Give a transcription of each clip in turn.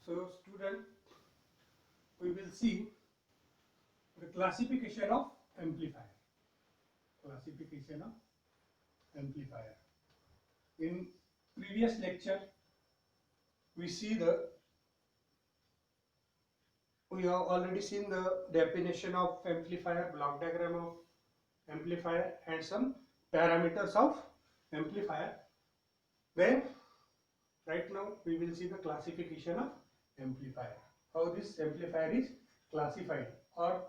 So student, we will see the classification of amplifier. Classification of amplifier. In previous lecture, we have already seen the definition of amplifier, block diagram of amplifier, and some parameters of amplifier. Then right now we will see the classification of amplifier. How this amplifier is classified, or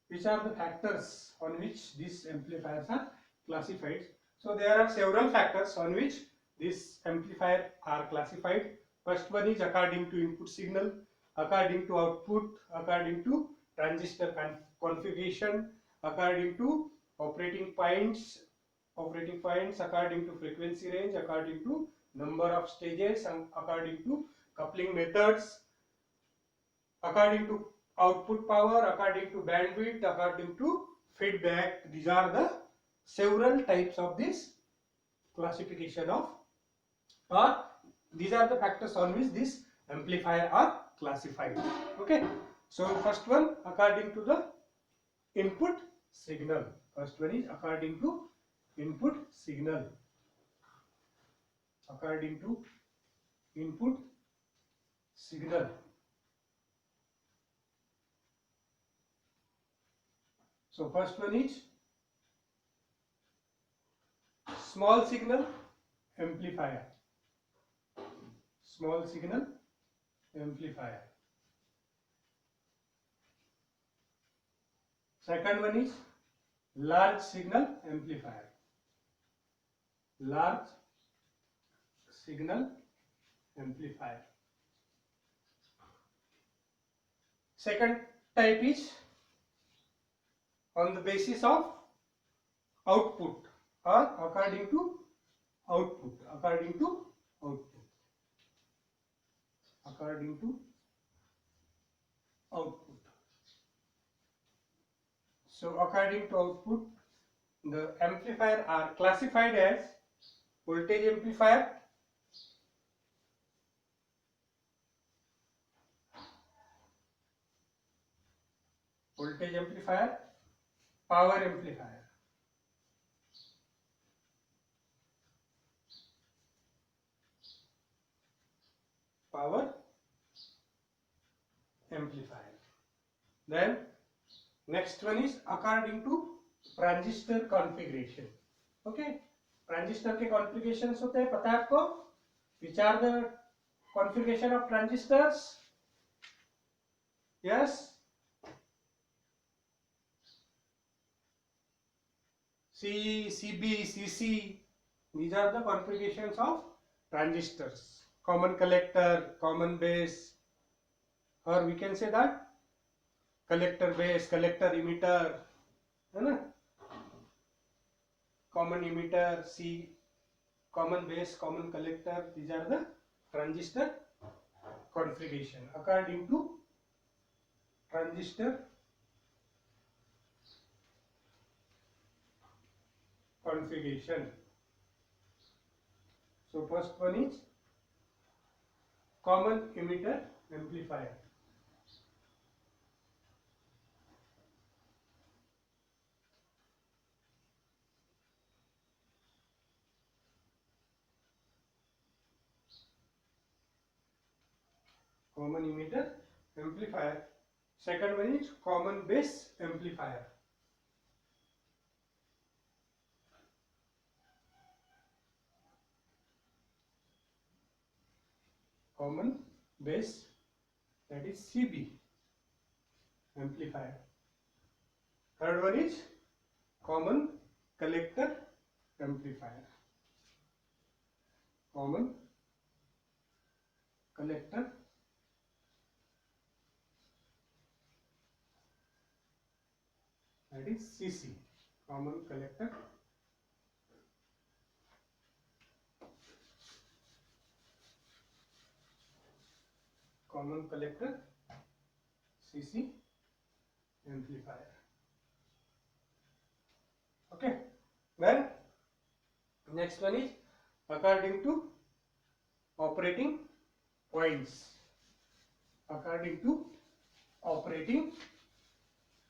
which are the factors on which these amplifiers are classified. So there are several factors on which these amplifiers are classified. First one is according to input signal, according to output, according to transistor configuration, according to operating points, according to frequency range, according to number of stages, and according to coupling methods, according to output power, according to bandwidth, according to feedback. These are the several types of this classification of, or these are the factors on which this amplifier are classified. Okay, so first one according to the input signal. First one is according to input signal. According to input signal. So first one is small signal amplifier. Small signal amplifier. Second one is large signal amplifier. Large signal amplifier. Second type is on the basis of output, or according to output, according to output, according to output. So according to output, the amplifier are classified as voltage amplifier, power amplifier, power amplifier. Then next one is according to transistor configuration. Okay, transistor के configurations होते हैं, पता है आपको? Which are the configuration of transistors? Yes, C, CB, CC. These are the configurations of transistors. Common collector, common base, or we can say that collector base, collector emitter, है ना? Common emitter, C, common base, common collector. These are the transistor configuration according to transistor configuration. So first one is common emitter amplifier. Common emitter amplifier. Second one is common base amplifier. Common base, that is CB amplifier. Third one is common collector amplifier. Common collector that is CC, common collector CC amplifier. Okay, then next one is according to operating points. according to operating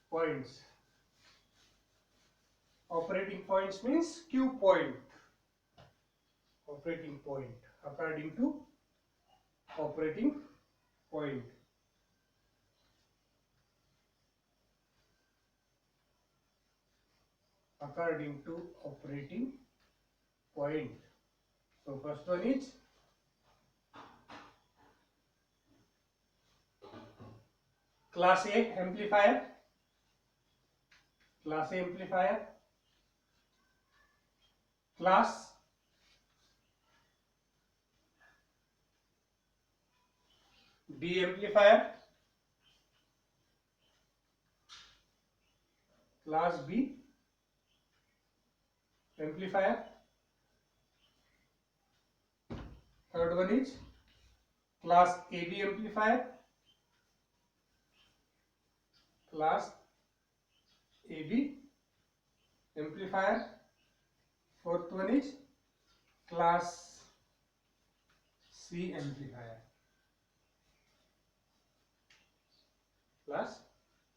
points. Operating points means Q point. Operating point according to operating point. According to operating point. So first one is class A amplifier. Class A amplifier. Class B amplifier. Class B amplifier. Third one is class AB amplifier. Class AB amplifier. Fourth one is class C amplifier. Class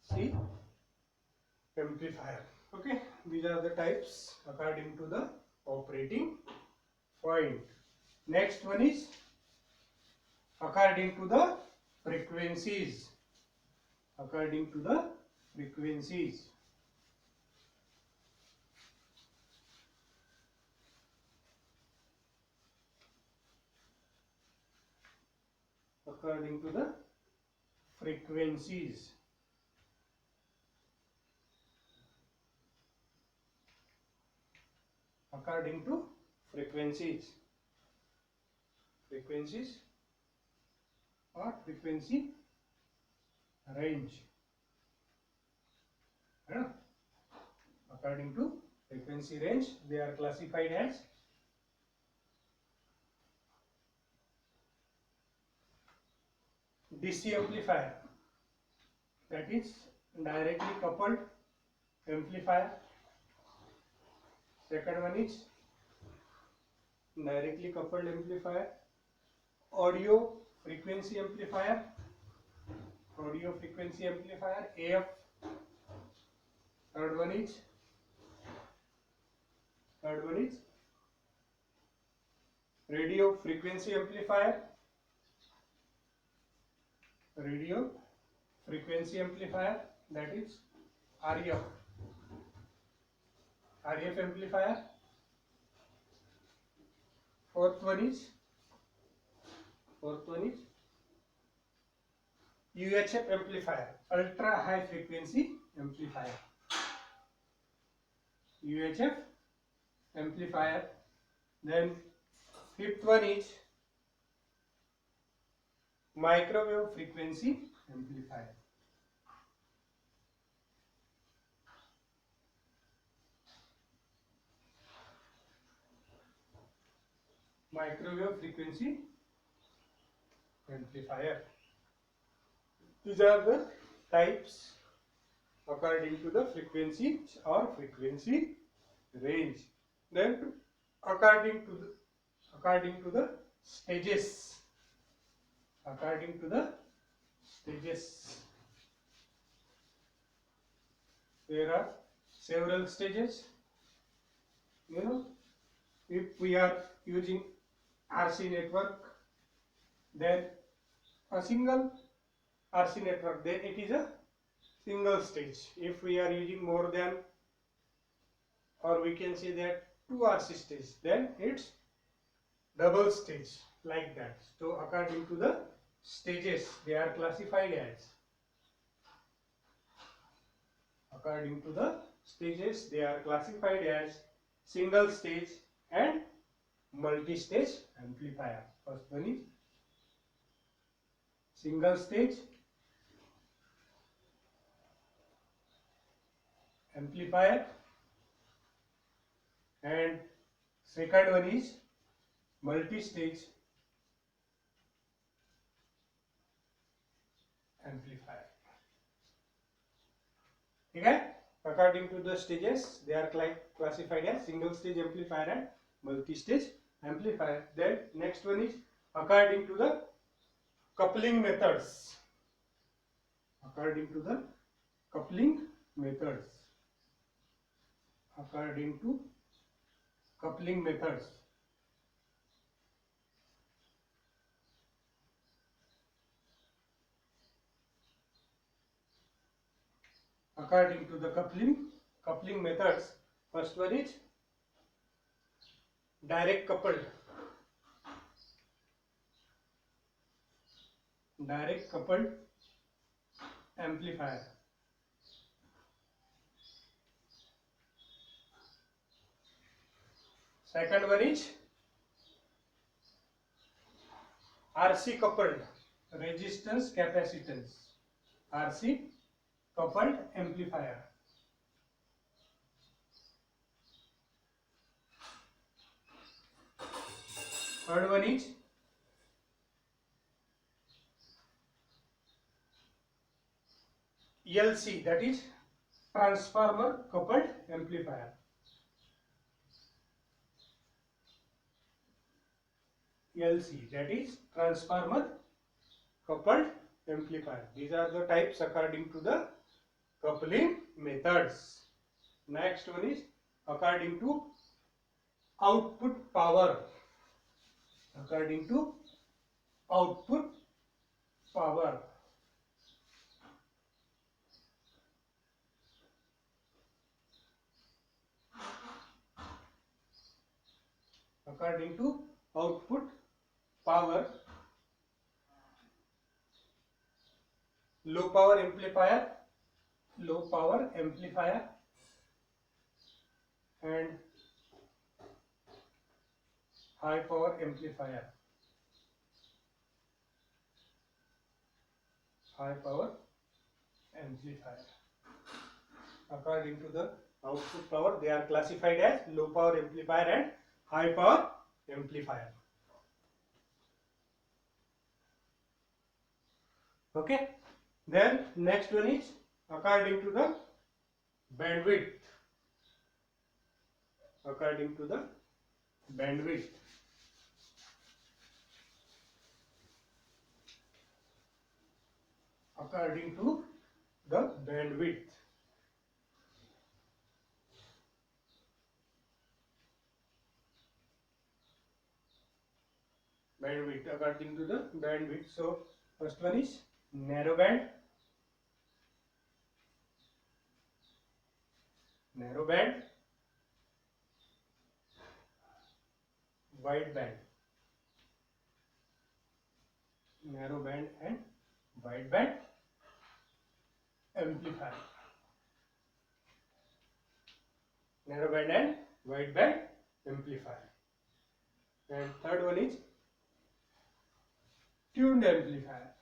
C amplifier. Okay, these are the types according to the operating point. Next one is according to the frequencies. According to the frequencies. According to the frequencies. According to frequencies. Frequencies or frequency range. According to frequency range, they are classified as DC amplifier, that is directly coupled amplifier. Second one is directly coupled amplifier. Audio frequency amplifier. Audio frequency amplifier AF. Third one is radio frequency amplifier. Radio frequency amplifier, that is RF. RF amplifier. Fourth one is UHF amplifier, ultra high frequency amplifier. UHF amplifier. Then fifth one is microwave frequency amplifier. Microwave frequency amplifier. These are the types according to the frequency or frequency range. Then according to the stages. According to the stages, there are several stages. If we are using RC network, then a single RC network, then it is a single stage. If we are using more than, or we can say that 2 RC stage, then it's double stage, like that. So according to the stages, they are classified as. According to the stages, they are classified as single stage and multi-stage amplifier. First one is single stage amplifier, and second one is multi-stage amplifier. Okay? According to the stages, they are classified as single stage amplifier and multi-stage amplifier. Then next one is according to the coupling methods. according to the coupling methods. According to coupling methods. According to the coupling methods, first one is direct coupled amplifier. Second one is RC coupled resistance capacitance. RC coupled amplifier. Third one is LC, that is transformer coupled amplifier. LC, that is transformer coupled amplifier. These are the types according to the coupling methods. Next one is according to output power. According to output power. According to output power, low power amplifier and high power amplifier. According to the output power, they are classified as low power amplifier and high power amplifier. Okay. Then next one is according to the bandwidth. According to the bandwidth. According to the bandwidth. According to the bandwidth. So first one is narrow band, wide band, narrow band and wide band amplifier. Narrow band and wide band amplifier. And third one is tuned amplifier.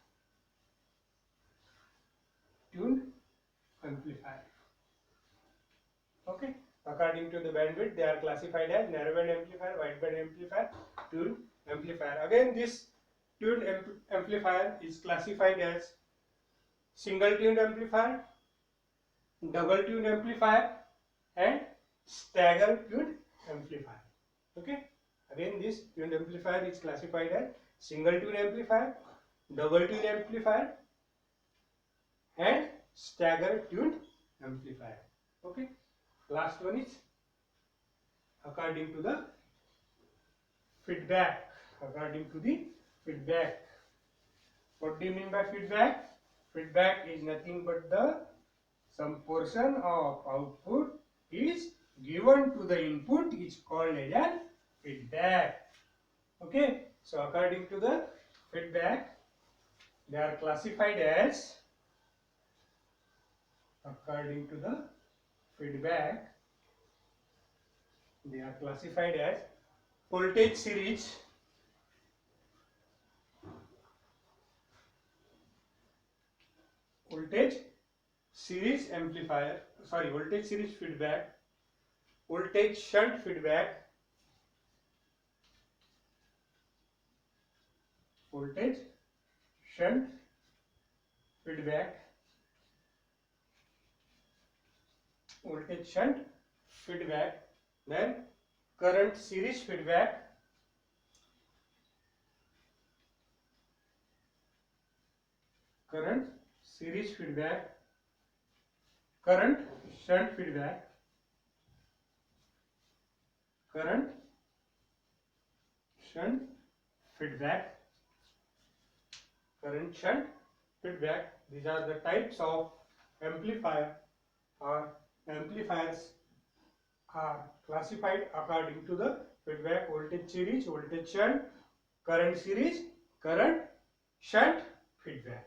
Okay. According to the bandwidth, they are classified as narrow band amplifier, wide band amplifier, tuned amplifier. Again, this tuned amplifier is classified as single tuned amplifier, double tuned amplifier, and stagger tuned amplifier. Okay. Again, this tuned amplifier is classified as single tuned amplifier, double tuned amplifier, and stagger tuned amplifier. Okay. Last one is according to the feedback. According to the feedback. What do you mean by feedback? Feedback is nothing but the some portion of output is given to the input is called as an feedback. Okay. So according to the feedback, they are classified as according to the feedback, they are classified as voltage series, amplifier, voltage series feedback, voltage shunt feedback, voltage shunt feedback, then current series feedback, series feedback, current shunt feedback, current shunt feedback, current shunt feedback. These are the types of amplifier, or amplifiers are classified according to the feedback: voltage series, voltage shunt, current series, current shunt feedback.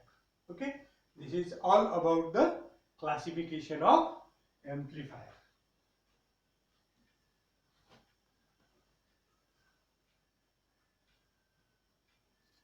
Okay, this is all about the classification of amplifier.